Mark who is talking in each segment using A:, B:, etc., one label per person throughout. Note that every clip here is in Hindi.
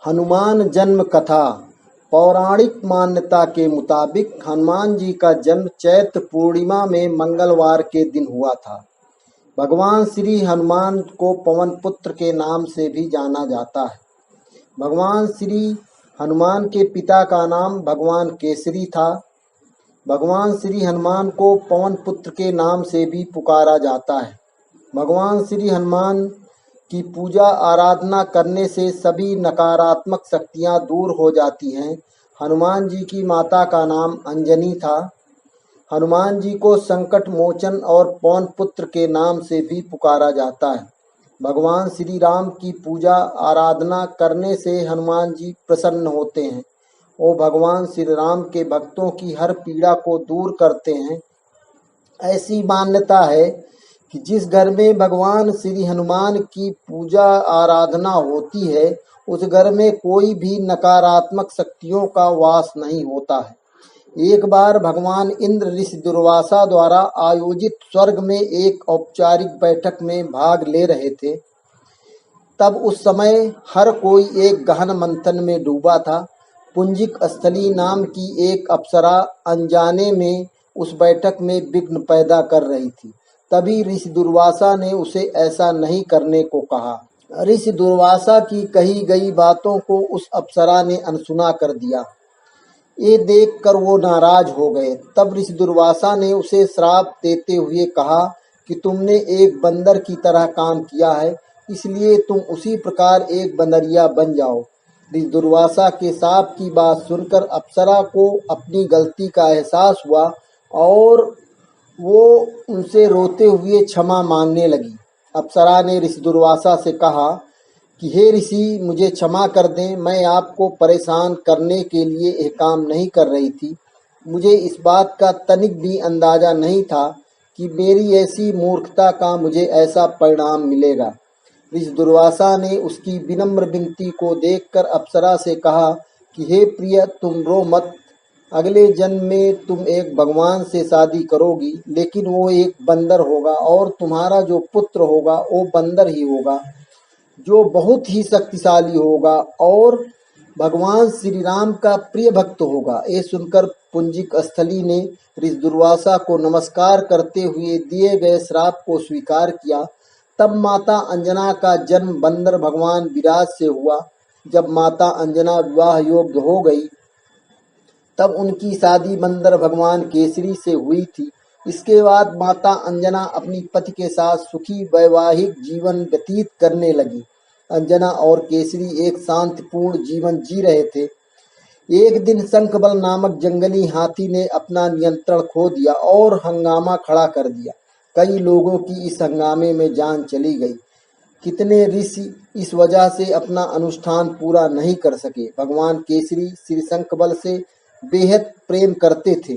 A: हनुमान जन्म कथा। पौराणिक मान्यता के मुताबिक हनुमान जी का जन्म चैत्र पूर्णिमा में मंगलवार के दिन हुआ था। भगवान श्री हनुमान को पवन पुत्र के नाम से भी जाना जाता है। भगवान श्री हनुमान के पिता का नाम भगवान केसरी था। भगवान श्री हनुमान को पवन पुत्र के नाम से भी पुकारा जाता है। भगवान श्री हनुमान की पूजा आराधना करने से सभी नकारात्मक शक्तियां दूर हो जाती हैं। हनुमान जी की माता का नाम अंजनी था। हनुमान जी को संकट मोचन और पवन पुत्र के नाम से भी पुकारा जाता है। भगवान श्री राम की पूजा आराधना करने से हनुमान जी प्रसन्न होते हैं। वो भगवान श्री राम के भक्तों की हर पीड़ा को दूर करते हैं। ऐसी मान्यता है कि जिस घर में भगवान श्री हनुमान की पूजा आराधना होती है उस घर में कोई भी नकारात्मक शक्तियों का वास नहीं होता है। एक बार भगवान इंद्र ऋषि दुर्वासा द्वारा आयोजित स्वर्ग में एक औपचारिक बैठक में भाग ले रहे थे। तब उस समय हर कोई एक गहन मंथन में डूबा था। पुंजिक स्थली नाम की एक अप्सरा अनजाने में उस बैठक में विघ्न पैदा कर रही थी। तभी ऋषि दुर्वासा ने उसे ऐसा नहीं करने को कहा। ऋषि दुर्वासा की कही गई बातों को उस अप्सरा ने अनसुना कर दिया। ये देखकर वो नाराज हो गए। तब ऋषि दुर्वासा ने उसे श्राप देते हुए कहा कि तुमने एक बंदर की तरह काम किया है, इसलिए तुम उसी प्रकार एक बंदरिया बन जाओ। ऋषि दुर्वासा के शाप की बात सुनकर अप्सरा को अपनी गलती का एहसास हुआ और वो उनसे रोते हुए क्षमा मांगने लगी। अप्सरा ने ऋषि दुर्वासा से कहा कि हे ऋषि, मुझे क्षमा कर दें, मैं आपको परेशान करने के लिए यह काम नहीं कर रही थी। मुझे इस बात का तनिक भी अंदाजा नहीं था कि मेरी ऐसी मूर्खता का मुझे ऐसा परिणाम मिलेगा। ऋषि दुर्वासा ने उसकी विनम्र विनती को देखकर अप्सरा से कहा कि हे प्रिय, तुम रो मत। अगले जन्म में तुम एक भगवान से शादी करोगी, लेकिन वो एक बंदर होगा और तुम्हारा जो पुत्र होगा वो बंदर ही होगा, जो बहुत ही शक्तिशाली होगा और भगवान श्री राम का प्रिय भक्त होगा। ये सुनकर पुंजिक स्थली ने ऋषि दुर्वासा को नमस्कार करते हुए दिए गए श्राप को स्वीकार किया। तब माता अंजना का जन्म बंदर भगवान विराट से हुआ। जब माता अंजना विवाह योग्य हो गई तब उनकी शादी बंदर भगवान केसरी से हुई थी। इसके बाद माता अंजना अपनी पति के साथ सुखी वैवाहिक जीवन व्यतीत करने लगी। अंजना और केसरी एक शांतिपूर्ण जीवन जी रहे थे। एक दिन शंखबल नामक जंगली हाथी ने अपना नियंत्रण खो दिया और हंगामा खड़ा कर दिया। कई लोगों की इस हंगामे में जान चली गई। कितने ऋषि इस वजह से अपना अनुष्ठान पूरा नहीं कर सके। भगवान केसरी श्री शंखबल से बेहद प्रेम करते थे।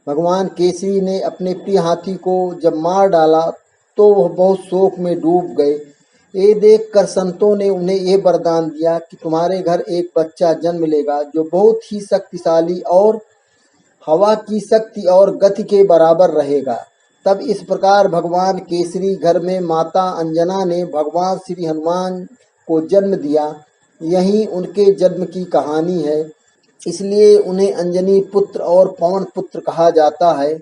A: भगवान केसरी ने अपने प्रिय हाथी को जब मार डाला तो वह बहुत शोक में डूब गए। ये देखकर संतों ने उन्हें ये वरदान दिया कि तुम्हारे घर एक बच्चा जन्म लेगा जो बहुत ही शक्तिशाली और हवा की शक्ति और गति के बराबर रहेगा। तब इस प्रकार भगवान केसरी घर में माता अंजना ने भगवान श्री हनुमान को जन्म दिया। यही उनके जन्म की कहानी है, इसलिए उन्हें अंजनी पुत्र और पवन पुत्र कहा जाता है।